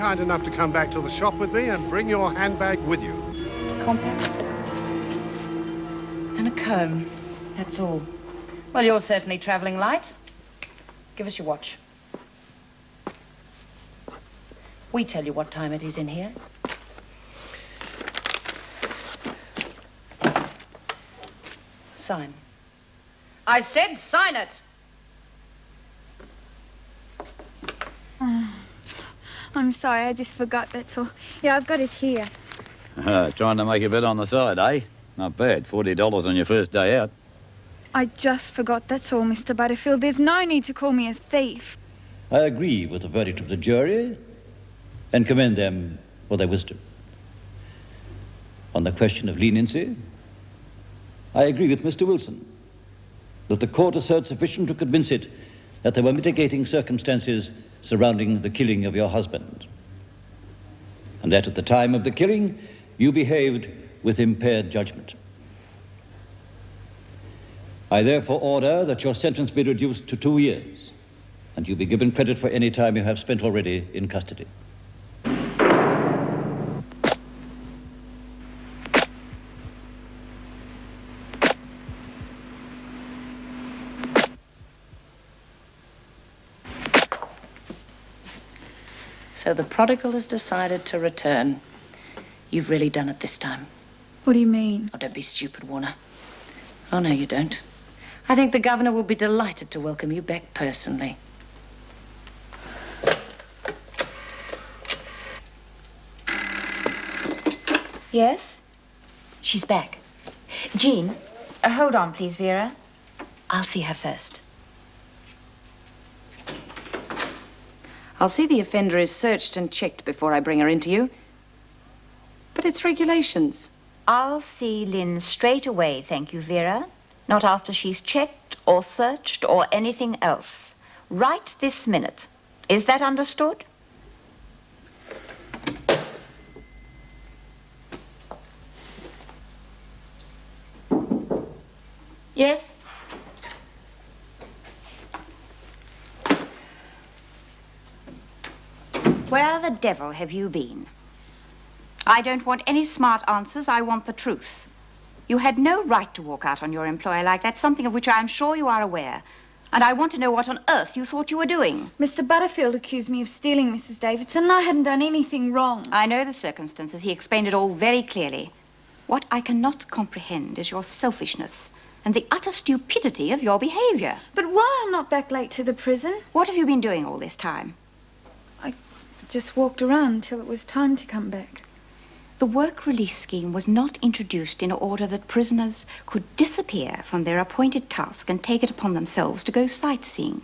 kind enough to come back to the shop with me and bring your handbag with you. Compact. And a comb. That's all. Well, you're certainly travelling light. Give us your watch. We tell you what time it is in here. Sign. I said sign it! I'm sorry, I just forgot, that's all. Yeah, I've got it here. Trying to make a bit on the side, eh? Not bad. $40 on your first day out. I just forgot, that's all, Mr. Butterfield. There's no need to call me a thief. I agree with the verdict of the jury and commend them for their wisdom. On the question of leniency, I agree with Mr. Wilson that the court has heard sufficient to convince it that there were mitigating circumstances surrounding the killing of your husband, and that at the time of the killing, you behaved with impaired judgment. I therefore order that your sentence be reduced to 2 years, and you be given credit for any time you have spent already in custody. So the prodigal has decided to return. You've really done it this time. What do you mean? Oh, don't be stupid, Warner. Oh, no, you don't. I think the governor will be delighted to welcome you back personally. Yes? She's back. Jean, hold on, please, Vera. I'll see her first. I'll see the offender is searched and checked before I bring her into you. But it's regulations. I'll see Lynn straight away, thank you, Vera. Not after she's checked or searched or anything else. Right this minute. Is that understood? Yes? Where the devil have you been? I don't want any smart answers. I want the truth. You had no right to walk out on your employer like that, something of which I am sure you are aware. And I want to know what on earth you thought you were doing. Mr. Butterfield accused me of stealing, Mrs. Davidson, and I hadn't done anything wrong. I know the circumstances. He explained it all very clearly. What I cannot comprehend is your selfishness and the utter stupidity of your behavior. But why I'm not back late to the prison? What have you been doing all this time? I just walked around till it was time to come back. The work release scheme was not introduced in order that prisoners could disappear from their appointed task and take it upon themselves to go sightseeing.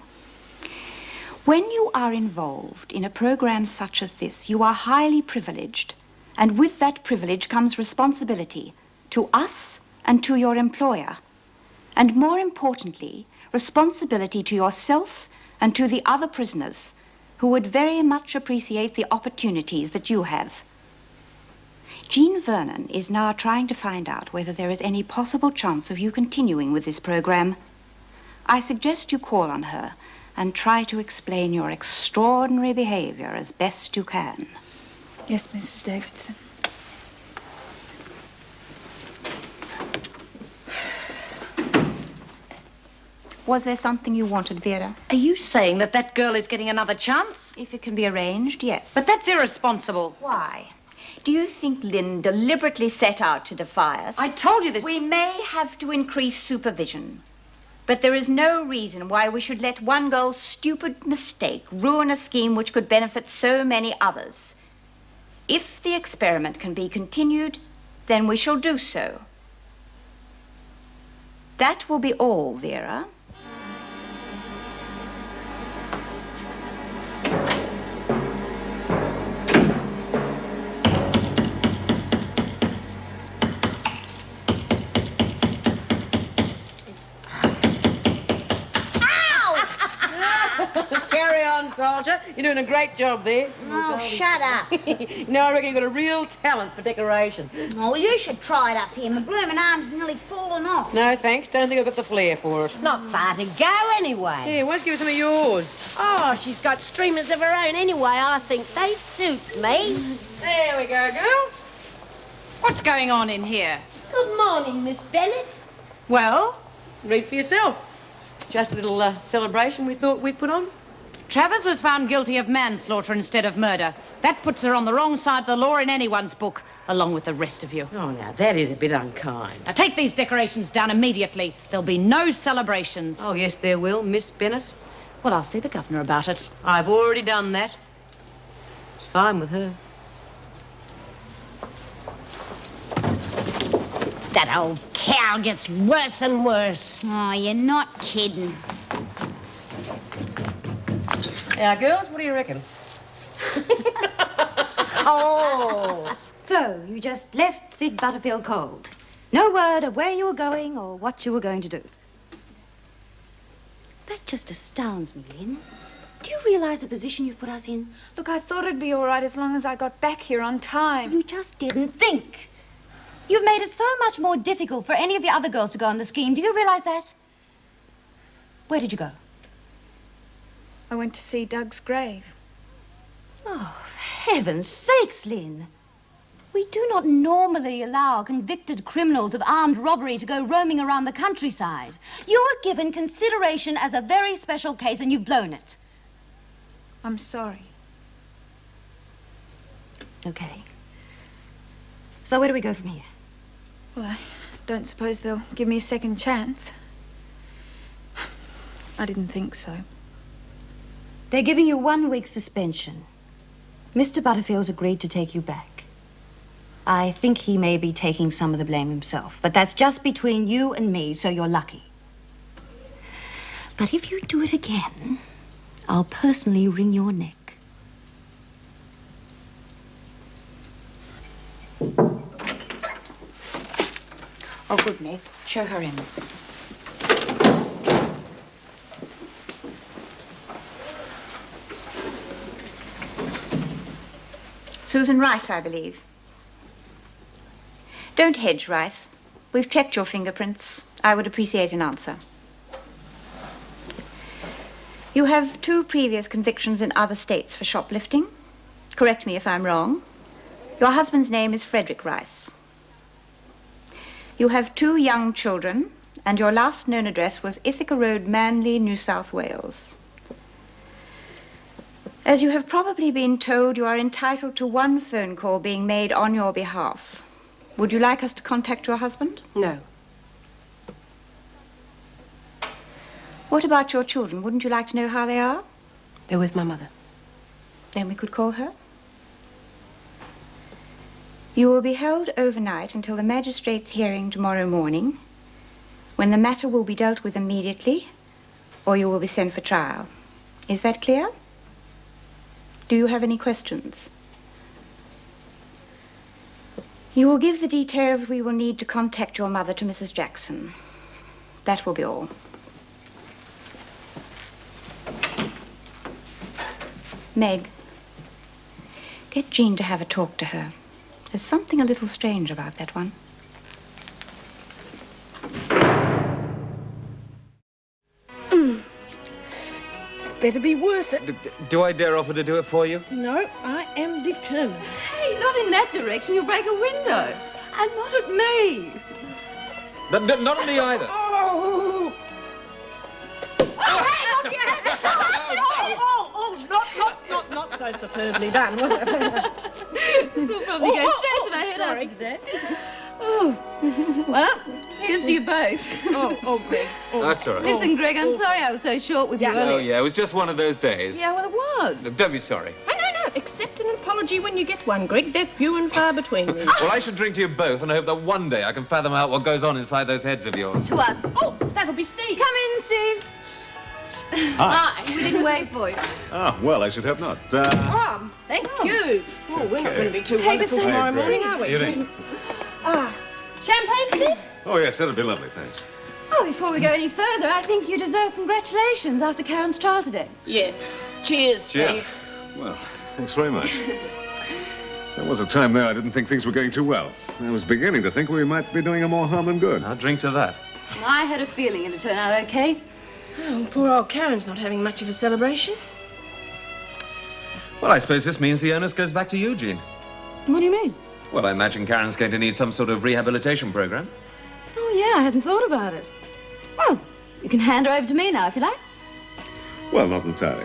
When you are involved in a program such as this, you are highly privileged, and with that privilege comes responsibility to us and to your employer, and more importantly, responsibility to yourself and to the other prisoners who would very much appreciate the opportunities that you have. Jean Vernon is now trying to find out whether there is any possible chance of you continuing with this program. I suggest you call on her and try to explain your extraordinary behavior as best you can. Yes, Mrs. Davidson. Was there something you wanted, Vera? Are you saying that that girl is getting another chance? If it can be arranged, yes. But that's irresponsible. Why? Do you think Lynn deliberately set out to defy us? I told you this. We may have to increase supervision, but there is no reason why we should let one girl's stupid mistake ruin a scheme which could benefit so many others. If the experiment can be continued, then we shall do so. That will be all, Vera. soldier. You're doing a great job there. Oh, shut up. No, I reckon you've got a real talent for decoration. Oh, well, you should try it up here. My blooming arm's nearly fallen off. No, thanks. Don't think I've got the flair for it. Not far to go, anyway. Yeah, why don't you give us some of yours? Oh, she's got streamers of her own anyway. I think they suit me. There we go, girls. What's going on in here? Good morning, Miss Bennett. Well, Read for yourself. Just a little celebration we thought we'd put on. Travers was found guilty of manslaughter instead of murder. That puts her on the wrong side of the law in anyone's book, along with the rest of you. Oh, now, that is a bit unkind. Now take these decorations down immediately. There'll be no celebrations. Oh, yes, there will, Miss Bennett. Well, I'll see the governor about it. I've already done that. It's fine with her. That old cow gets worse and worse. Oh, you're not kidding. Now, girls, what do you reckon? Oh. So, you just left Sid Butterfield cold. No word of where you were going or what you were going to do. That just astounds me, Lynn. Do you realize the position you've put us in? Look, I thought it'd be all right as long as I got back here on time. You just didn't think. You've made it so much more difficult for any of the other girls to go on the scheme. Do you realize that? Where did you go? I went to see Doug's grave. Oh, for heaven's sakes, Lynn. We do not normally allow convicted criminals of armed robbery to go roaming around the countryside. You were given consideration as a very special case, and you've blown it. I'm sorry. Okay. So where do we go from here? Well, I don't suppose they'll give me a second chance. I didn't think so. They're giving you 1 week's suspension. Mr. Butterfield's agreed to take you back. I think he may be taking some of the blame himself, but that's just between you and me, so you're lucky. But if you do it again, I'll personally wring your neck. Oh, good, Meg. Show her in. Susan Rice, I believe. Don't hedge, Rice. We've checked your fingerprints. I would appreciate an answer. You have 2 previous convictions in other states for shoplifting. Correct me if I'm wrong. Your husband's name is Frederick Rice. You have 2 young children, and your last known address was Ithaca Road, Manly, New South Wales. As you have probably been told, you are entitled to 1 phone call being made on your behalf. Would you like us to contact your husband? No. What about your children? Wouldn't you like to know how they are? They're with my mother. Then we could call her. You will be held overnight until the magistrate's hearing tomorrow morning, when the matter will be dealt with immediately, or you will be sent for trial. Is that clear? Do you have any questions? You will give the details we will need to contact your mother to Mrs. Jackson. That will be all. Meg, get Jean to have a talk to her. There's something a little strange about that one. It's better be worth it. Do I dare offer to do it for you? No, I am determined. Hey, not in that direction. You'll break a window. And not at me. Not at me either. Oh! Not so superbly done, was it? This will probably go straight to my head after today. Oh, well, here's to you both. Greg. That's all right. Listen, Greg, I'm sorry I was so short with you earlier. Oh, yeah, it was just one of those days. Yeah, well, it was. Don't be sorry. No. Accept an apology when you get one, Greg. They're few and far between. Well, I should drink to you both and hope that one day I can fathom out what goes on inside those heads of yours. To us. Oh, that'll be Steve. Come in, Steve. Hi. We didn't wait for you. Ah, well, I should hope not. Thank you. Oh, we're not going to be too Take wonderful it tomorrow Hey, Greg. morning, are we? Evening. Champagne, Steve? Oh, yes, that'll be lovely, thanks. Oh, before we go any further, I think you deserve congratulations after Karen's trial today. Yes. Cheers, Cheers. Steve. Well, thanks very much. There was a time there I didn't think things were going too well. I was beginning to think we might be doing her more harm than good. I'll drink to that. I had a feeling it'd turn out okay. Oh, poor old Karen's not having much of a celebration. Well, I suppose this means the onus goes back to you, Jean. What do you mean? Well, I imagine Karen's going to need some sort of rehabilitation program. Oh, yeah, I hadn't thought about it. Well, you can hand her over to me now, if you like. Well, not entirely.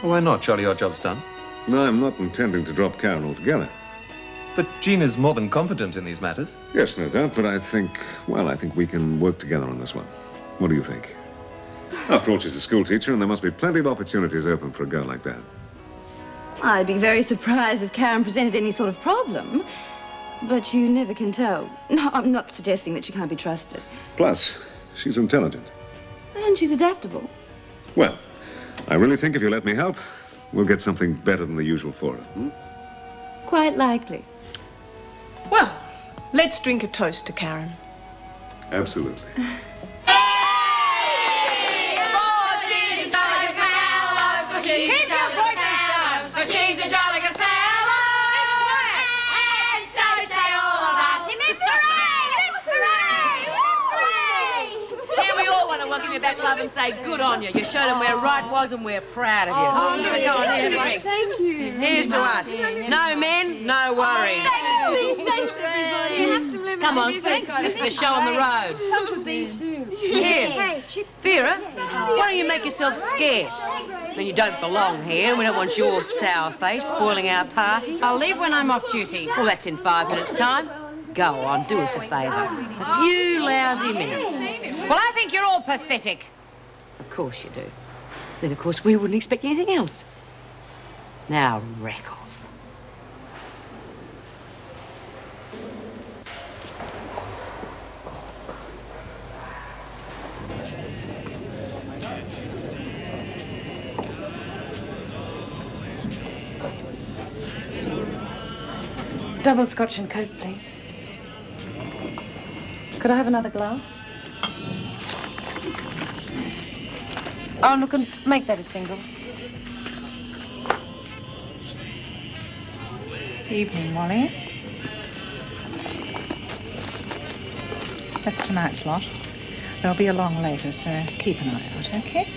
Why not? Surely your job's done. No, I'm not intending to drop Karen altogether. But Jean is more than competent in these matters. Yes, no doubt, but I think we can work together on this one. What do you think? After all, she's a school teacher, and there must be plenty of opportunities open for a girl like that. I'd be very surprised if Karen presented any sort of problem, but you never can tell. No, I'm not suggesting that she can't be trusted. Plus, she's intelligent. And she's adaptable. Well, I really think if you let me help, we'll get something better than the usual for her. Hmm? Quite likely. Well, let's drink a toast to Karen. Absolutely. She's a jolly good fellow, and so say all of us. Hooray! Yeah, we all want to welcome you back, love, and say good on you. You showed them where right was, and we're proud of you. Go on, here, drinks. Thank you. Here's to us. No men, no worries. Thanks, everybody. Have some lemonade. Come on, this is the show on the road. Some for me, too. Here, Vera, why don't you make yourself scarce? I mean, you don't belong here. We don't want your sour face spoiling our party. I'll leave when I'm off duty. Well, that's in 5 minutes' time. Go on, do us a favour. A few lousy minutes. Well, I think you're all pathetic. Of course you do. Then, of course, we wouldn't expect anything else. Now, rack off. Double Scotch and Coke, please. Could I have another glass? Oh, look, and make that a single. Evening, Molly. That's tonight's lot. There'll be a long later, so keep an eye out, okay?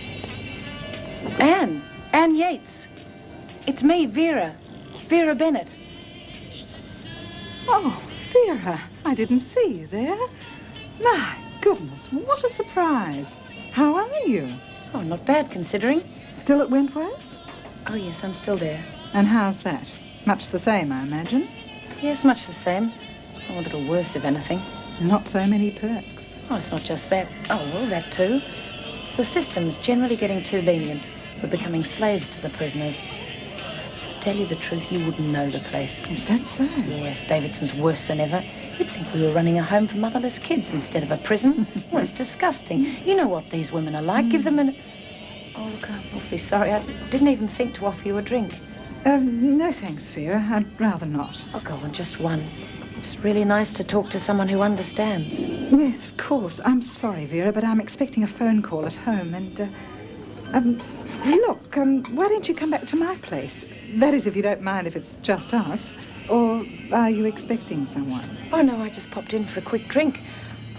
Anne Yates. It's me, Vera. Vera Bennett. Oh, Vera, I didn't see you there. My goodness, what a surprise. How are you? Oh, not bad, considering. Still at Wentworth? Oh, yes, I'm still there. And how's that? Much the same, I imagine. Yes, much the same. Oh, a little worse, if anything. Not so many perks. Oh, it's not just that. Oh, well, that too. It's the system's generally getting too lenient. We're becoming slaves to the prisoners. To tell you the truth, you wouldn't know the place. Is that so? Yes, Davidson's worse than ever. You'd think we were running a home for motherless kids instead of a prison. Well, it's disgusting. You know what these women are like. Give them an... Oh, look, I'm awfully sorry. I didn't even think to offer you a drink. No thanks, Vera. I'd rather not. Oh, go on, just one. It's really nice to talk to someone who understands. Yes, of course. I'm sorry, Vera, but I'm expecting a phone call at home and, look, why don't you come back to my place? That is, if you don't mind if it's just us. Or are you expecting someone? Oh, no, I just popped in for a quick drink.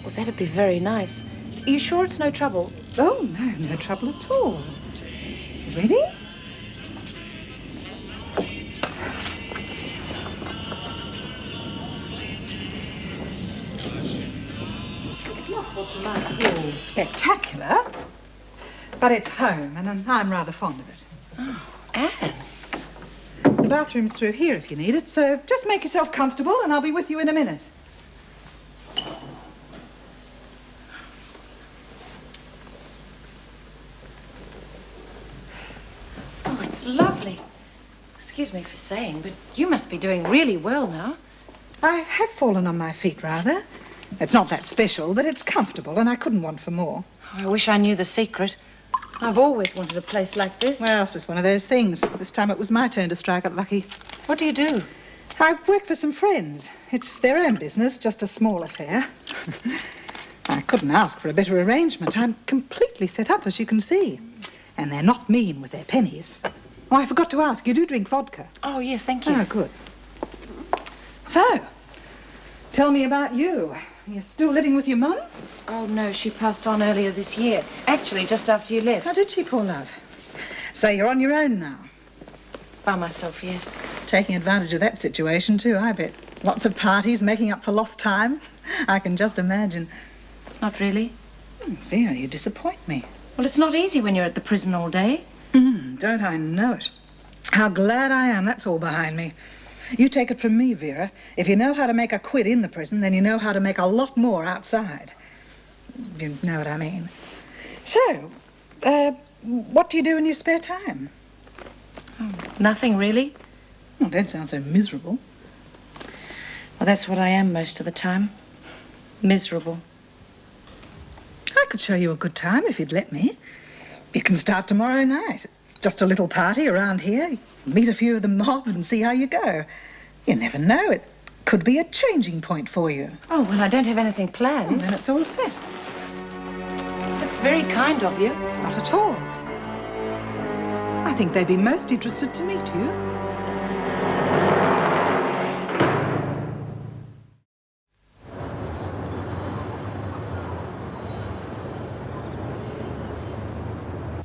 Well, that'd be very nice. Are you sure it's no trouble? Oh, no trouble at all. Ready? It's not what you might call spectacular, but it's home, and I'm rather fond of it. Oh, Anne. The bathroom's through here if you need it, so just make yourself comfortable and I'll be with you in a minute. Oh, it's lovely. Excuse me for saying, but you must be doing really well now. I have fallen on my feet, rather. It's not that special, but it's comfortable, and I couldn't want for more. I wish I knew the secret. I've always wanted a place like this. Well, it's just one of those things. This time it was my turn to strike it lucky. What do you do? I work for some friends. It's their own business, just a small affair. I couldn't ask for a better arrangement. I'm completely set up, as you can see. And they're not mean with their pennies. Oh, I forgot to ask, you do drink vodka? Oh, yes, thank you. Oh, good. So, tell me about you. You're still living with your mum? Oh, no, she passed on earlier this year. Actually, just after you left. How did she, poor love? So you're on your own now? By myself, yes. Taking advantage of that situation, too, I bet. Lots of parties, making up for lost time. I can just imagine. Not really. Vera, you disappoint me. Well, it's not easy when you're at the prison all day. Don't I know it? How glad I am that's all behind me. You take it from me, Vera. If you know how to make a quid in the prison, then you know how to make a lot more outside. You know what I mean. So, what do you do in your spare time? Oh, nothing, really. Oh, don't sound so miserable. Well, that's what I am most of the time. Miserable. I could show you a good time if you'd let me. You can start tomorrow night. Just a little party around here. Meet a few of the mob and see how you go. You never know. It could be a changing point for you. Oh, well, I don't have anything planned. Well, then it's all set. That's very kind of you. Not at all. I think they'd be most interested to meet you.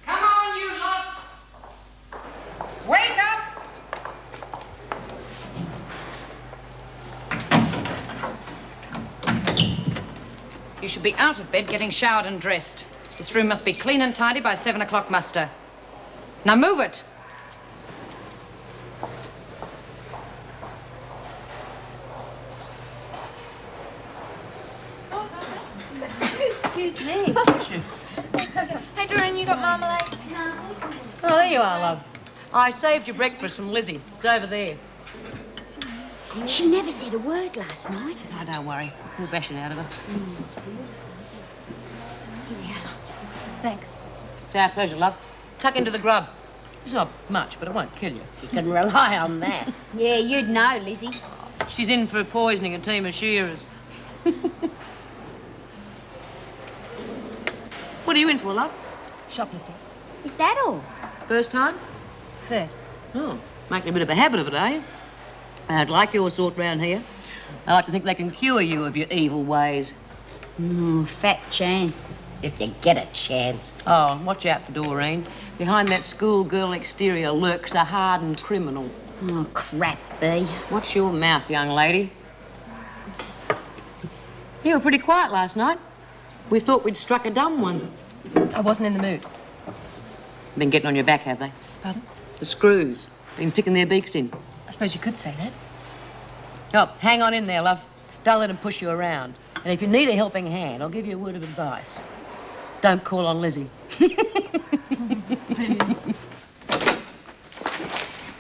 Come on, you lot! Wake up! You should be out of bed getting showered and dressed. This room must be clean and tidy by 7 o'clock muster. Now move it! Excuse me. Hey, Doreen, you got marmalade? No. Oh, there you are, love. I saved your breakfast from Lizzie. It's over there. She never said a word last night. Oh, don't worry. We'll bash it out of her. Yeah. Thanks. It's our pleasure, love. Tuck into the grub. It's not much, but it won't kill you. You can rely on that. Yeah, you'd know, Lizzie. She's in for poisoning a team of shearers. What are you in for, love? Shoplifting. Is that all? First time? Third. Oh, making a bit of a habit of it, are you? I'd like your sort round here. I like to think they can cure you of your evil ways. Fat chance. If you get a chance. Oh, watch out for Doreen. Behind that schoolgirl exterior lurks a hardened criminal. Oh, crap, Bea. Watch your mouth, young lady. You were pretty quiet last night. We thought we'd struck a dumb one. I wasn't in the mood. Been getting on your back, have they? Pardon? The screws. Been sticking their beaks in. I suppose you could say that. Oh, hang on in there, love. Don't let them push you around. And if you need a helping hand, I'll give you a word of advice. Don't call on Lizzie.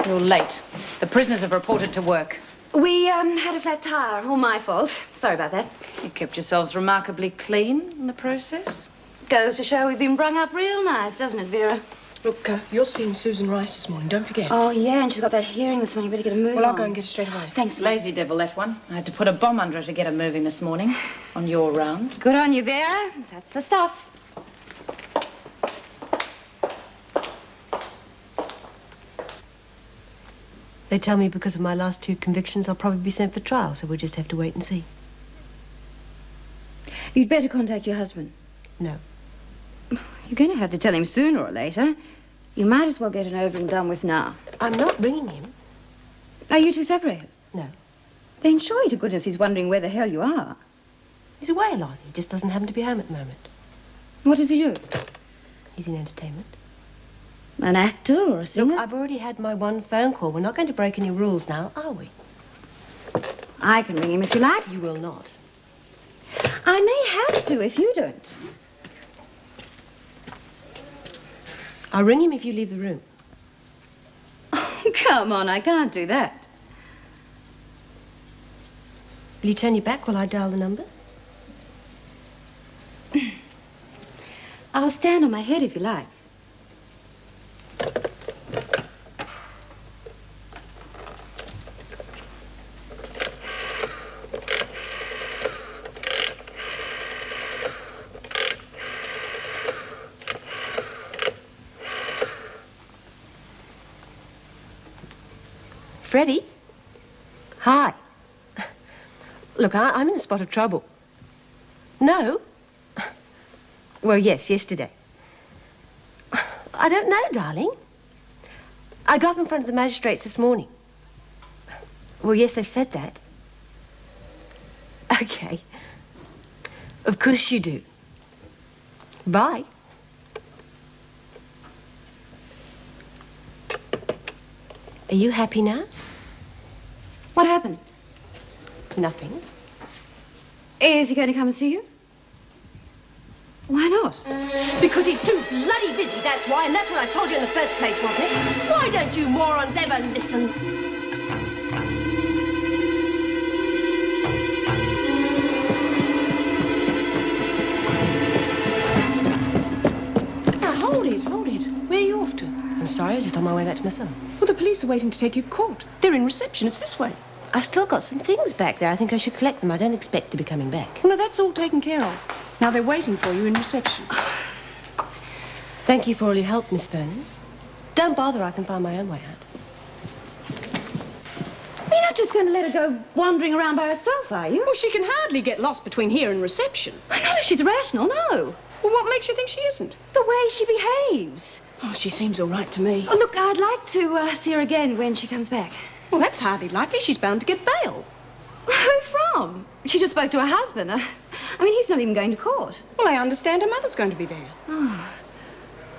You're late. The prisoners have reported to work. We had a flat tire. All my fault. Sorry about that. You kept yourselves remarkably clean in the process. Goes to show we've been brung up real nice, doesn't it, Vera? Look, you're seeing Susan Rice this morning, don't forget. Oh, yeah, and she's got that hearing this morning. You better get a move Well, I'll on. go and get it straight away. Thanks, Lazy devil, that one. I had to put a bomb under her to get her moving this morning on your round. Good on you, Vera. That's the stuff. They tell me because of my last 2 convictions, I'll probably be sent for trial, so we'll just have to wait and see. You'd better contact your husband. No. You're going to have to tell him sooner or later. You might as well get it over and done with now. I'm not ringing him. Are you two separated? No. Then surely to goodness he's wondering where the hell you are. He's away a lot. He just doesn't happen to be home at the moment. What does he do? He's in entertainment. An actor or a singer? Look, I've already had my 1 phone call. We're not going to break any rules now, are we? I can ring him if you like. You will not. I may have to if you don't. I'll ring him if you leave the room. Oh, come on, I can't do that. Will you turn your back while I dial the number? I'll stand on my head if you like. Freddie? Hi. Look, I'm in a spot of trouble. No? Well, yes, yesterday. I don't know, darling. I got up in front of the magistrates this morning. Well, yes, they've said that. Okay. Of course you do. Bye. Are you happy now? What happened? Nothing. Is he going to come and see you? Why not? Because he's too bloody busy, that's why, and that's what I told you in the first place, wasn't it? Why don't you morons ever listen? Now, hold it. Where are you off to? I'm sorry, I was just on my way back to my cell. Well, the police are waiting to take you to court. They're in reception. It's this way. I've still got some things back there. I think I should collect them. I don't expect to be coming back. Well, no, that's all taken care of. Now they're waiting for you in reception. Thank you for all your help, Miss Vernon. Don't bother, I can find my own way out. You're not just going to let her go wandering around by herself, are you? Well, she can hardly get lost between here and reception. I know if she's rational, no. Well, what makes you think she isn't? The way she behaves. Oh, she seems all right to me. Oh, look, I'd like to see her again when she comes back. Well, that's hardly likely. She's bound to get bail. Who from? She just spoke to her husband. I mean, he's not even going to court. Well, I understand her mother's going to be there. Oh.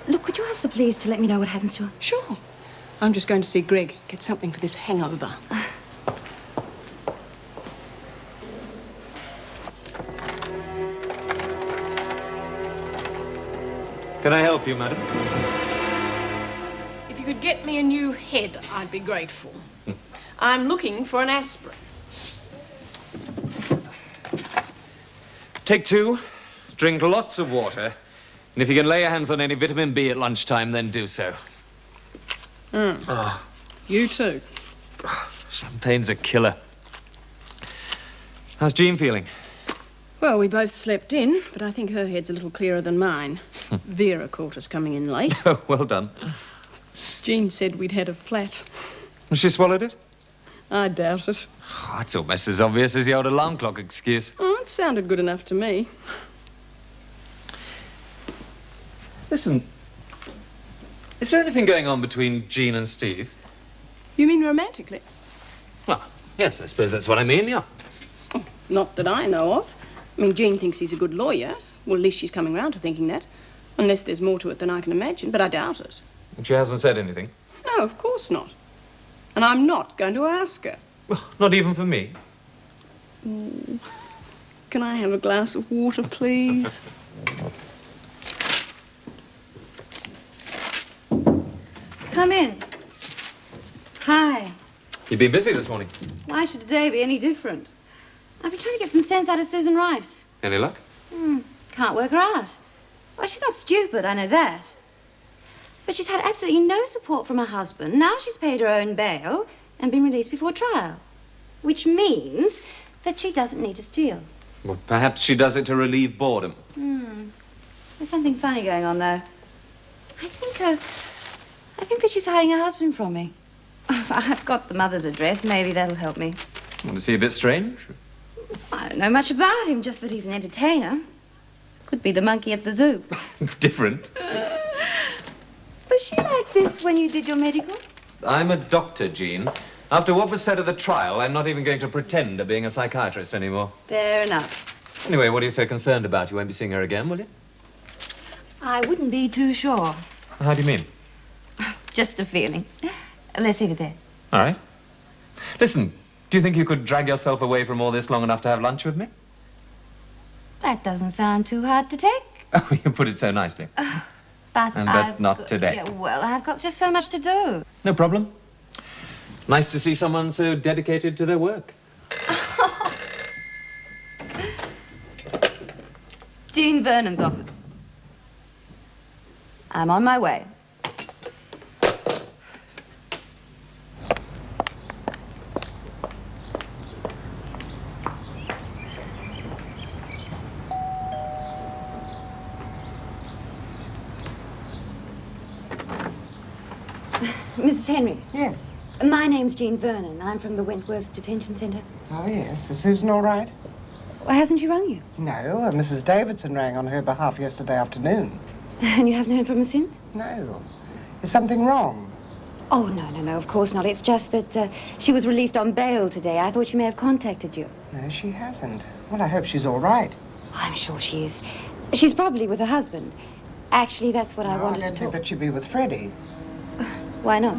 Look, would you ask the police to let me know what happens to her? Sure. I'm just going to see Greg, get something for this hangover. Can I help you, madam? If you could get me a new head, I'd be grateful. I'm looking for an aspirin. Take 2, drink lots of water, and if you can lay your hands on any vitamin B at lunchtime, then do so. You too. Champagne's a killer. How's Jean feeling? Well, we both slept in, but I think her head's a little clearer than mine. Vera caught us coming in late. Oh, well done. Jean said we'd had a flat. Has she swallowed it? I doubt it. Oh, that's almost as obvious as the old alarm clock excuse. Oh, it sounded good enough to me. Listen, is there anything going on between Jean and Steve? You mean romantically? Well, yes, I suppose that's what I mean, yeah. Oh, not that I know of. I mean, Jean thinks he's a good lawyer. Well, at least she's coming round to thinking that. Unless there's more to it than I can imagine, but I doubt it. And she hasn't said anything? No, of course not. And I'm not going to ask her. Well, not even for me. Can I have a glass of water, please? Come in. Hi. You've been busy this morning. Why should today be any different? I've been trying to get some sense out of Susan Rice. Any luck? Can't work her out. Well, she's not stupid, I know that. But she's had absolutely no support from her husband. Now she's paid her own bail and been released before trial. Which means that she doesn't need to steal. Well, perhaps she does it to relieve boredom. There's something funny going on, though. I think that she's hiding her husband from me. I've got the mother's address. Maybe that'll help me. Want to see a bit strange? I don't know much about him, just that he's an entertainer. Could be the monkey at the zoo. Different. Was she like this when you did your medical? I'm a doctor, Jean. After what was said at the trial, I'm not even going to pretend to being a psychiatrist anymore. Fair enough. Anyway, what are you so concerned about? You won't be seeing her again, will you? I wouldn't be too sure. How do you mean? Just a feeling. Let's leave it there. All right. Listen, do you think you could drag yourself away from all this long enough to have lunch with me? That doesn't sound too hard to take. Oh, you put it so nicely. But not today. Yeah, well, I've got just so much to do. No problem. Nice to see someone so dedicated to their work. Jean Vernon's office. I'm on my way. Mrs. Henrys? Yes. My name's Jean Vernon. I'm from the Wentworth Detention Centre. Oh, yes. Is Susan all right? Well, hasn't she rung you? No, Mrs. Davidson rang on her behalf yesterday afternoon. And you haven't heard from her since? No. Is something wrong? Oh, no, of course not. It's just that she was released on bail today. I thought she may have contacted you. No, she hasn't. Well, I hope she's all right. I'm sure she is. She's probably with her husband. Actually, that's what I wanted to I don't think that she'd be with Freddie. Why not?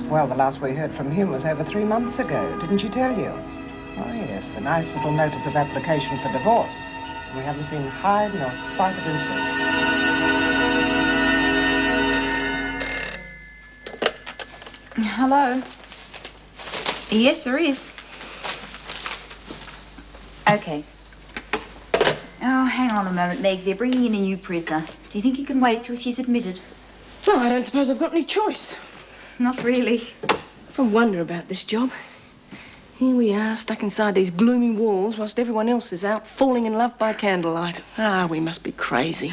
Well, the last we heard from him was over 3 months ago. Didn't she tell you? Oh, yes. A nice little notice of application for divorce. We haven't seen hide nor sight of him since. Hello? Yes, there is. Okay. Oh, hang on a moment, Meg. They're bringing in a new prisoner. Do you think you can wait till she's admitted? Well, I don't suppose I've got any choice. Not really. I wonder about this job. Here we are, stuck inside these gloomy walls whilst everyone else is out falling in love by candlelight. Ah, we must be crazy.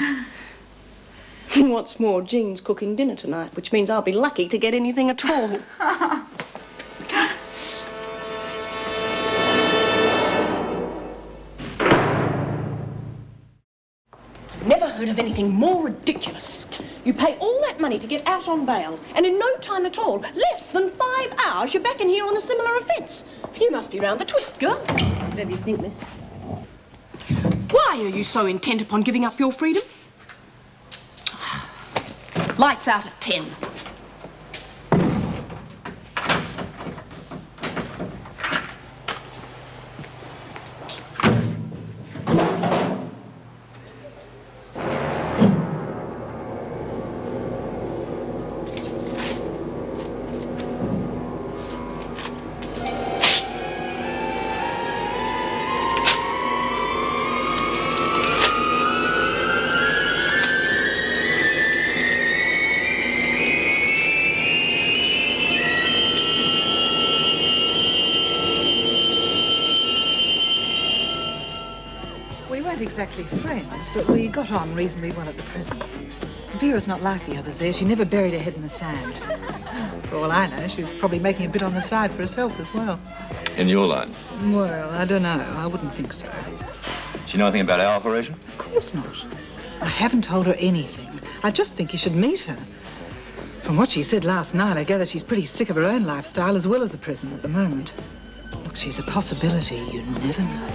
What's more, Jean's cooking dinner tonight, which means I'll be lucky to get anything at all. Never heard of anything more ridiculous. You pay all that money to get out on bail, and in no time at all, less than 5 hours, you're back in here on a similar offence. You must be round the twist, girl. Whatever you think, miss. Why are you so intent upon giving up your freedom? Lights out at 10. Exactly friends, but we got on reasonably well at the prison. Vera's not like the others there. She never buried her head in the sand. For all I know, she was probably making a bit on the side for herself as well. In your line? Well, I don't know. I wouldn't think so. Does she know anything about our operation? Of course not. I haven't told her anything. I just think you should meet her. From what she said last night, I gather she's pretty sick of her own lifestyle as well as the prison at the moment. Look, she's a possibility. You never know.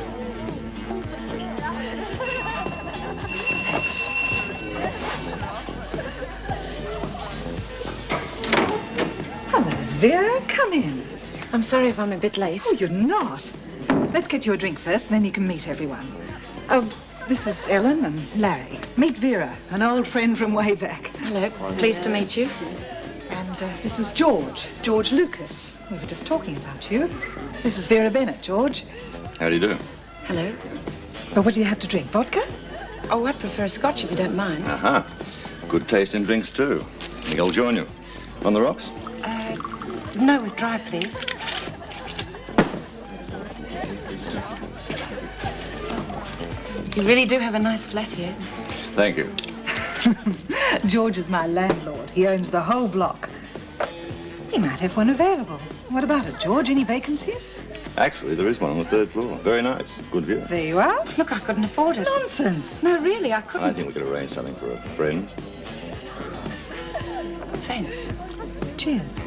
Vera, come in. I'm sorry if I'm a bit late. Oh, you're not. Let's get you a drink first, and then you can meet everyone. This is Ellen and Larry. Meet Vera, an old friend from way back. Hello. Pleased to meet you. And this is George Lucas. We were just talking about you. This is Vera Bennett, George. How do you do? Hello. But what do you have to drink? Vodka? Oh, I'd prefer a scotch if you don't mind. Uh-huh. Good taste in drinks, too. Think I'll join you. On the rocks? No, with dry, please. You really do have a nice flat here. Thank you. George is my landlord. He owns the whole block. He might have one available. What about it, George? Any vacancies? Actually, there is one on the 3rd floor. Very nice. Good view. There you are. Look, I couldn't afford it. Nonsense. No, really, I couldn't. I think we could arrange something for a friend. Thanks. Cheers.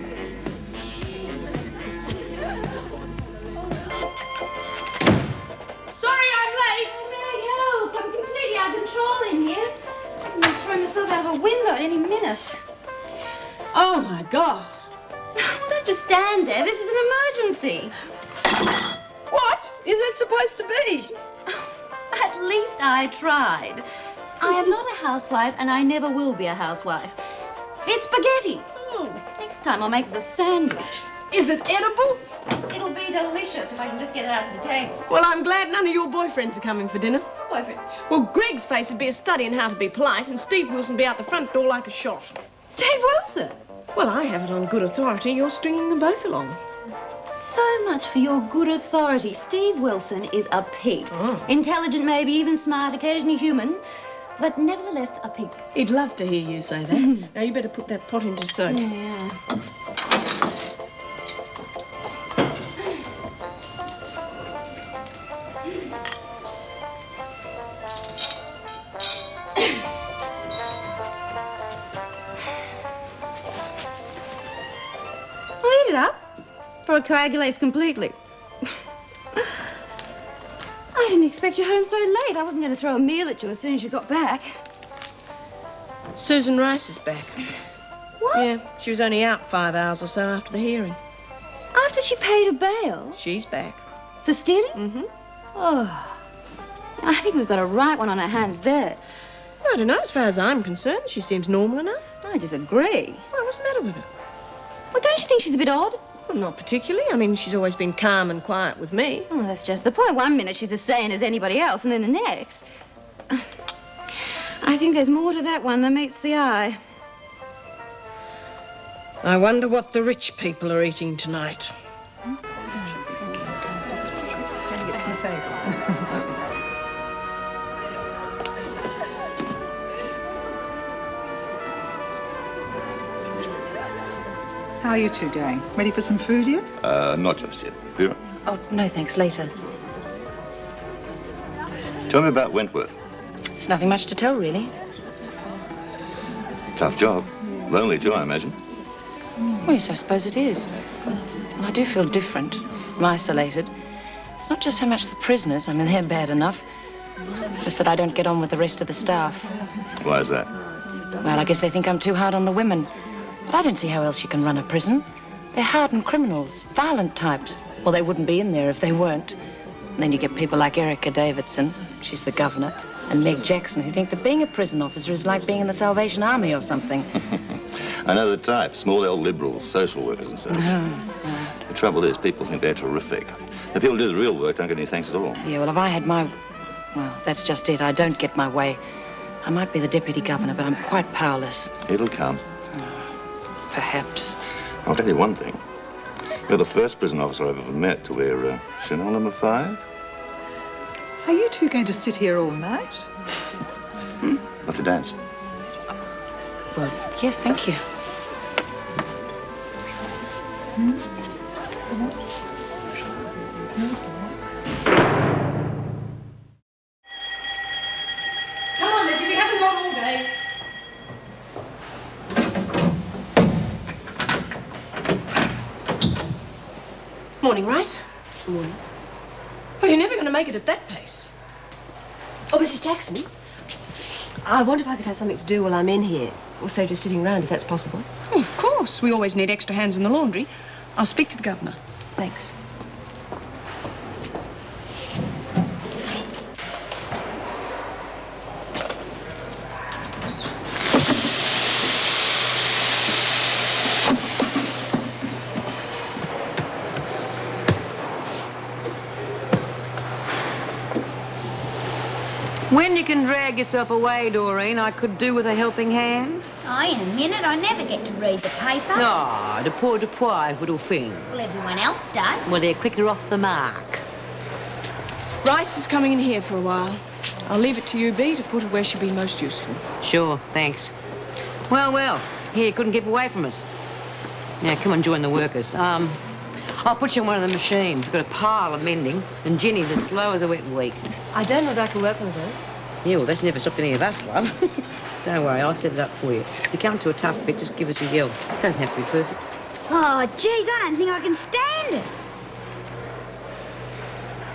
Sorry I'm late. Oh, Meg, help. I'm completely out of control in here. I'm going to throw myself out of a window at any minute. Oh, my God. Well, don't just stand there. This is an emergency. What is it supposed to be? At least I tried. I am not a housewife, and I never will be a housewife. It's spaghetti. Next time I'll make us a sandwich. Is it edible? It'll be delicious if I can just get it out to the table. Well, I'm glad none of your boyfriends are coming for dinner. Boyfriend? Well, Greg's face would be a study in how to be polite, and Steve Wilson be out the front door like a shot. Steve Wilson? Well, I have it on good authority you're stringing them both along. So much for your good authority. Steve Wilson is a pig. Intelligent, maybe, even smart, occasionally human, but nevertheless a pig. He'd love to hear you say that. Now, you better put that pot into soak. Yeah. before it coagulates completely. I didn't expect you home so late. I wasn't going to throw a meal at you as soon as you got back. Susan Rice is back. What? Yeah, she was only out 5 hours or so after the hearing. After she paid a bail? She's back. For stealing? Mm-hmm. Oh. I think we've got a right one on our hands there. I don't know, as far as I'm concerned. She seems normal enough. I disagree. Well, what's the matter with her? Well, don't you think she's a bit odd? Well, not particularly. I mean, she's always been calm and quiet with me. Oh, that's just the point. One minute she's as sane as anybody else, and then the next... I think there's more to that one than meets the eye. I wonder what the rich people are eating tonight. How are you two doing? Ready for some food yet? Not just yet. Vera, Oh, no, thanks. Later. tell me about Wentworth. There's nothing much to tell, really. Tough job. Lonely, too, I imagine. Well, yes, I suppose it is. And I do feel different. I'm isolated. It's not just so much the prisoners. I mean, they're bad enough. It's just that I don't get on with the rest of the staff. Why is that? Well, I guess they think I'm too hard on the women. But I don't see how else you can run a prison. They're hardened criminals, violent types. Well, they wouldn't be in there if they weren't. And then you get people like Erica Davidson, she's the governor, and Meg Jackson, who think that being a prison officer is like being in the Salvation Army or something. I know the type. Small L liberals, social workers and such. The trouble is, people think they're terrific. The people who do the real work don't get any thanks at all. Yeah, well, if I had my... Well, that's just it. I don't get my way. I might be the deputy governor, but I'm quite powerless. It'll come. Perhaps. I'll tell you one thing. You're the first prison officer I've ever met to wear Chanel No. 5. Are you two going to sit here all night? Not to dance. Well, yes, thank you. Come on, Lizzie, we haven't got all day. Morning, Rice. Morning. Well, you're never going to make it at that pace. Oh, Mrs. Jackson, I wonder if I could have something to do while I'm in here. Also, just sitting around, if that's possible. Oh, of course. We always need extra hands in the laundry. I'll speak to the governor. Thanks. When you can drag yourself away, Doreen, I could do with a helping hand. Oh, in a minute. I never get to read the paper. Ah, the poor little thing. Well, everyone else does. Well, they're quicker off the mark. Rice is coming in here for a while. I'll leave it to you, Bea, to put her where she'll be most useful. Sure, thanks. Well, here, you couldn't keep away from us. Now, come on, join the workers. I'll put you on one of the machines. We've got a pile of mending, and Ginny's as slow as a wet week. I don't know whether I can work one of those. Yeah, well, that's never stopped any of us, love. Don't worry, I'll set it up for you. If you come to a tough bit, just give us a yell. It doesn't have to be perfect. Oh, geez, I don't think I can stand it.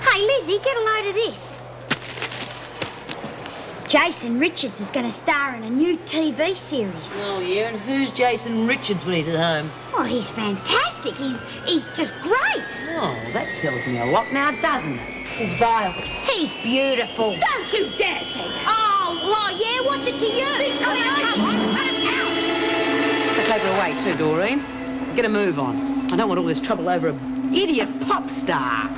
Hey, Lizzie, get a load of this. Jason Richards is going to star in a new TV series. Oh, yeah? And who's Jason Richards when he's at home? Oh, he's fantastic. He's just great. Oh, that tells me a lot now, doesn't it? He's vile. He's beautiful. Don't you dare say that. Oh, well, yeah, what's it to you? Take her away too, Doreen. Get a move on. I don't want all this trouble over an idiot pop star.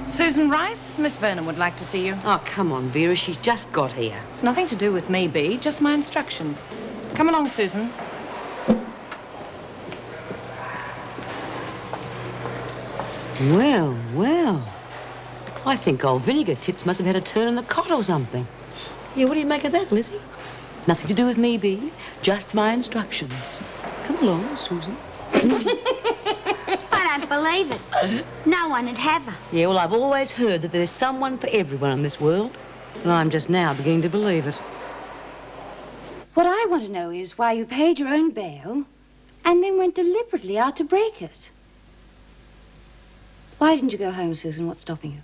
Susan Rice, Miss Vernon would like to see you. Oh, come on, Vera. She's just got here. It's nothing to do with me, Bea, just my instructions. Come along, Susan. Well. I think old Vinegar Tits must have had a turn in the cot or something. Yeah, what do you make of that, Lizzie? Nothing to do with me, Bea. Just my instructions. Come along, Susan. I don't believe it. No one would have her. Yeah, well, I've always heard that there's someone for everyone in this world. And I'm just now beginning to believe it. What I want to know is why you paid your own bail and then went deliberately out to break it. Why didn't you go home, Susan? What's stopping you?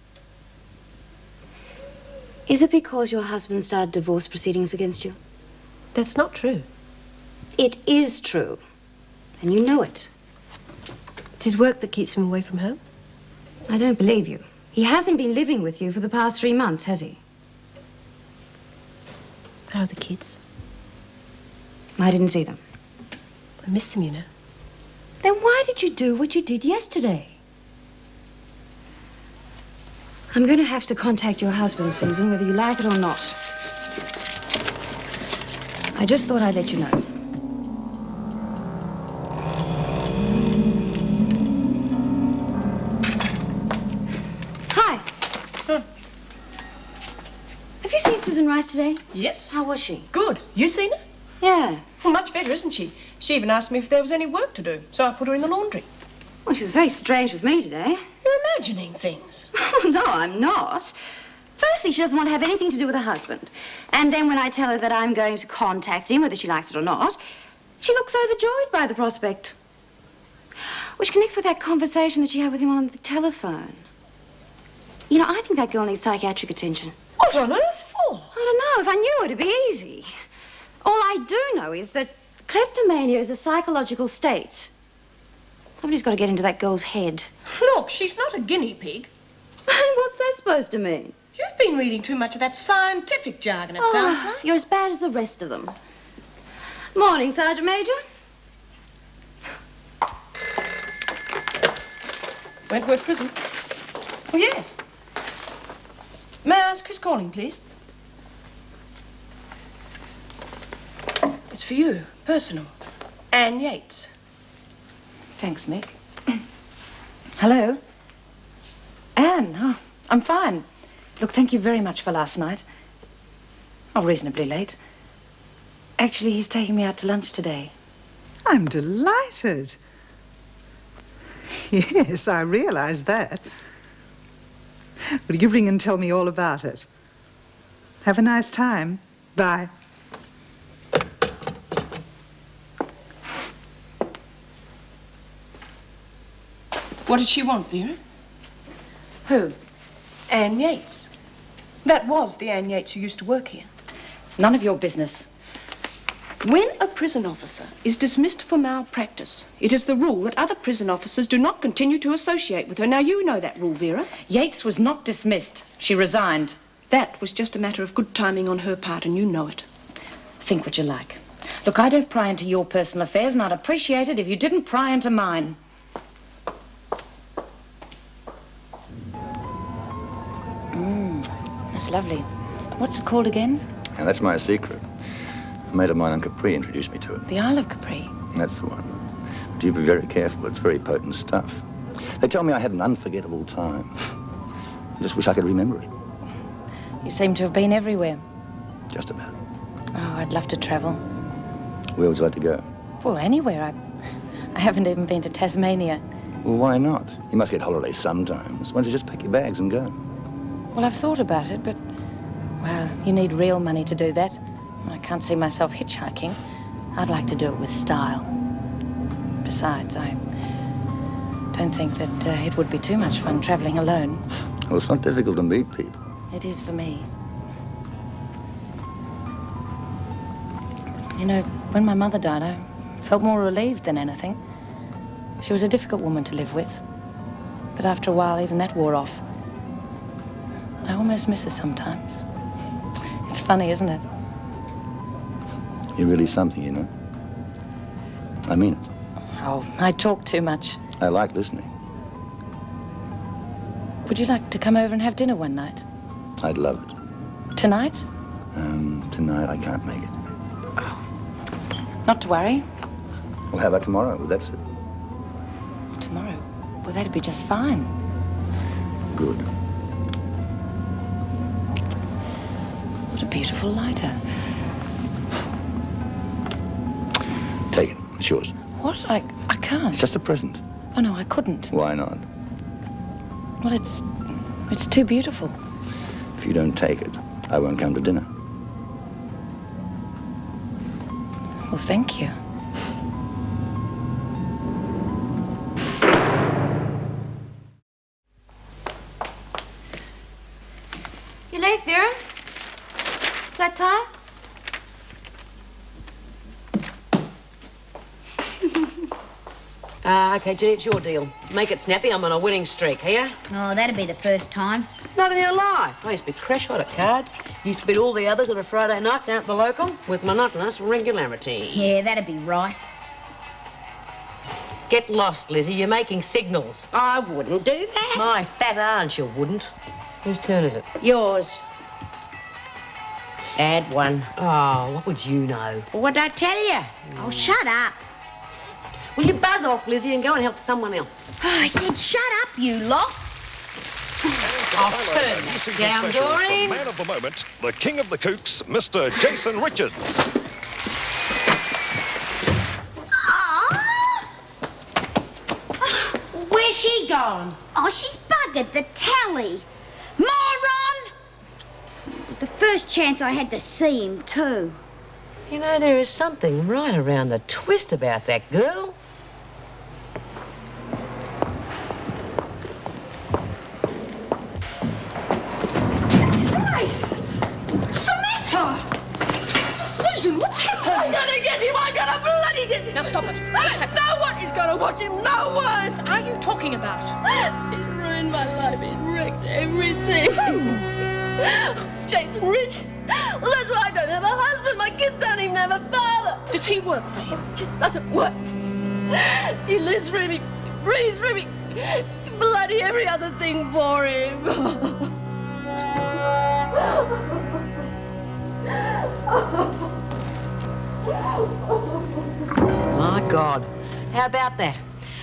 Is it because your husband started divorce proceedings against you? That's not true. It is true. And you know it. It's his work that keeps him away from home. I don't believe you. He hasn't been living with you for the past 3 months, has he? How are the kids? I didn't see them. I miss them, you know. Then why did you do what you did yesterday? I'm going to have to contact your husband, Susan, whether you like it or not. I just thought I'd let you know. Hi. Have you seen Susan Rice today? Yes. How was she? Good. You seen her? Yeah. Well, much better, isn't she? She even asked me if there was any work to do, so I put her in the laundry. Well, she was very strange with me today. You're imagining things. Oh, no, I'm not. Firstly, she doesn't want to have anything to do with her husband. And then when I tell her that I'm going to contact him, whether she likes it or not, she looks overjoyed by the prospect. Which connects with that conversation that she had with him on the telephone. You know, I think that girl needs psychiatric attention. What on earth for? I don't know. If I knew, it'd be easy. All I do know is that kleptomania is a psychological state. Somebody's got to get into that girl's head. Look, she's not a guinea pig. And what's that supposed to mean? You've been reading too much of that scientific jargon, it sounds like. You're as bad as the rest of them. Morning, Sergeant Major. Wentworth Prison. Oh, yes. May I ask who's calling, please? It's for you, personal. Anne Yates. Thanks, Nick. Hello? Anne, oh, I'm fine. Look, thank you very much for last night. Oh, reasonably late. Actually, he's taking me out to lunch today. I'm delighted. Yes, I realize that. Will you ring and tell me all about it? Have a nice time. Bye. What did she want, Vera? Who? Anne Yates. That was the Anne Yates who used to work here. It's none of your business. When a prison officer is dismissed for malpractice, it is the rule that other prison officers do not continue to associate with her. Now, you know that rule, Vera. Yates was not dismissed. She resigned. That was just a matter of good timing on her part, and you know it. Think what you like. Look, I don't pry into your personal affairs, and I'd appreciate it if you didn't pry into mine. That's lovely. What's it called again? And that's my secret. A mate of mine on Capri introduced me to it. The Isle of Capri. That's the one. But you be very careful. It's very potent stuff. They tell me I had an unforgettable time. I just wish I could remember it. You seem to have been everywhere. Just about. Oh, I'd love to travel. Where would you like to go? Well, anywhere. I haven't even been to Tasmania. Well, why not? You must get holidays sometimes. Why don't you just pack your bags and go? Well, I've thought about it, but, well, you need real money to do that. I can't see myself hitchhiking. I'd like to do it with style. Besides, I don't think that it would be too much fun traveling alone. Well, it's not difficult to meet people. It is for me. You know, when my mother died, I felt more relieved than anything. She was a difficult woman to live with. But after a while, even that wore off. I almost miss her sometimes. It's funny, isn't it? You're really something, you know. I mean it. Oh, I talk too much. I like listening. Would you like to come over and have dinner one night? I'd love it. Tonight? Tonight I can't make it. Not to worry. Well, how about tomorrow? Well, that's it. Tomorrow? Well, that'd be just fine. Good. What a beautiful lighter. Take it. It's yours. What? I can't. It's just a present. Oh, no, I couldn't. Why not? Well, it's too beautiful. If you don't take it, I won't come to dinner. Well, thank you. OK, Jean, it's your deal. Make it snappy. I'm on a winning streak, here? Oh, that'd be the first time. Not in your life. I used to be crash hot at cards. Used to beat all the others on a Friday night down at the local with monotonous regularity. Yeah, that'd be right. Get lost, Lizzie. You're making signals. I wouldn't do that. My fat aunt, you wouldn't. Whose turn is it? Yours. Bad one. Oh, what would you know? Well, what'd I tell you? Oh, shut up. Will you buzz off, Lizzie, and go and help someone else? Oh, I said shut up, you lot. I'll turn that down, Doreen. Man of the moment, the king of the kooks, Mr. Jason Richards. Where's she gone? Oh, she's buggered the tally. Moron! It was the first chance I had to see him, too. You know, there is something right around the twist about that girl. Grace! What's the matter? Susan, what's happened? I'm gonna get him! I'm gonna bloody get him! Now stop it. What's happened? No one is gonna watch him! No one! What are you talking about? He's ruined my life. He's wrecked everything. Jason Richards. Well, that's why I don't have a husband. My kids don't even have a father. Does he work for him? It just doesn't work for him. He lives for him. He breathes for him. He bloody every other thing for him. My God. How about that?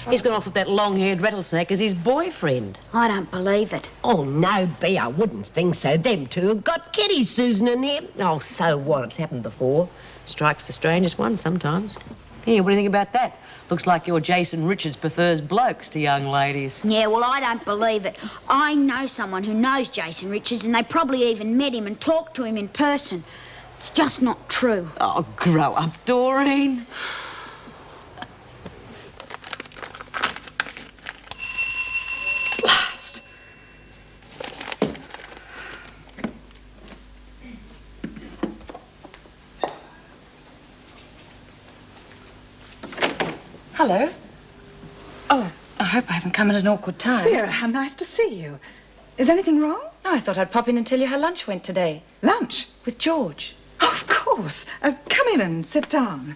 He's gone off with that long-haired rattlesnake as his boyfriend. I don't believe it. Oh, no, B, I wouldn't think so. Them two have got kiddies, Susan and him. Oh, so what? It's happened before. Strikes the strangest one sometimes. Here, what do you think about that? Looks like your Jason Richards prefers blokes to young ladies. Yeah, well, I don't believe it. I know someone who knows Jason Richards, and they probably even met him and talked to him in person. It's just not true. Oh, grow up, Doreen. Blast! Hello. Oh, I hope I haven't come at an awkward time. Vera, how nice to see you. Is anything wrong? No, I thought I'd pop in and tell you how lunch went today. Lunch? With George. Oh, of course. Come in and sit down.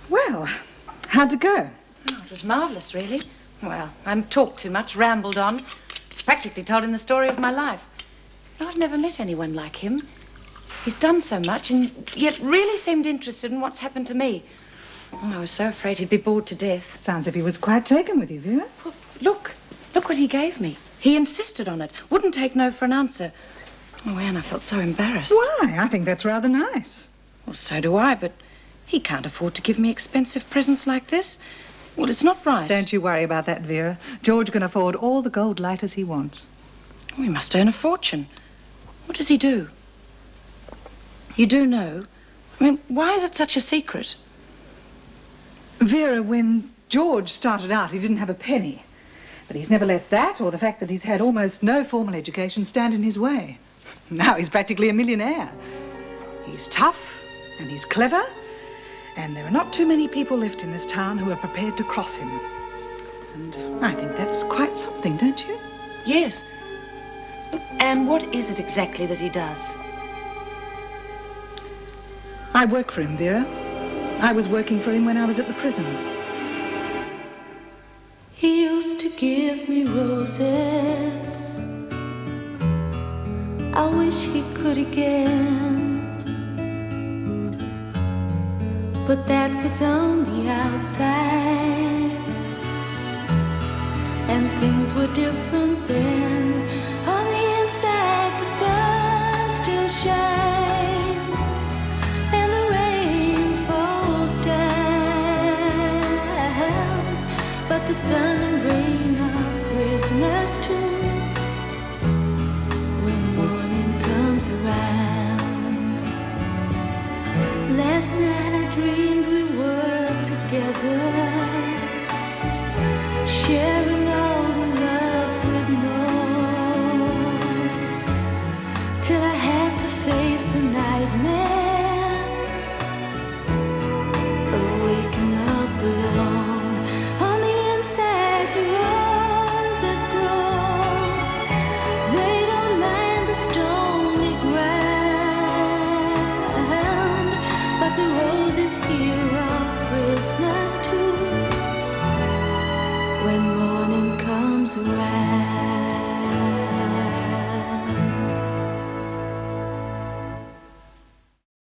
Well, how'd it go? Oh, it was marvellous, really. Well, I talked too much, rambled on. Practically told him the story of my life. I've never met anyone like him. He's done so much and yet really seemed interested in what's happened to me. Oh, I was so afraid he'd be bored to death. Sounds as if he was quite taken with you, Vera. Well, look what he gave me. He insisted on it, wouldn't take no for an answer. Oh, Anne, I felt so embarrassed. Why? I think that's rather nice. Well, so do I, but he can't afford to give me expensive presents like this. Well, it's not right. Don't you worry about that, Vera. George can afford all the gold lighters he wants. We must earn a fortune. What does he do? You do know? I mean, why is it such a secret? Vera, when George started out, he didn't have a penny. But he's never let that or the fact that he's had almost no formal education stand in his way. Now he's practically a millionaire. He's tough and he's clever, and there are not too many people left in this town who are prepared to cross him. And I think that's quite something, don't you? Yes. And what is it exactly that he does? I work for him, Vera. I was working for him when I was at the prison. He used to give me roses. I wish he could again. But that was on the outside, and things were different then. On the inside, the sun still shines, and the rain falls down. But the sun and rain are prisoners too when morning comes around. Last night I dreamed we were together, sharing all the love we'd known. roses here are prisoners too. When morning comes around.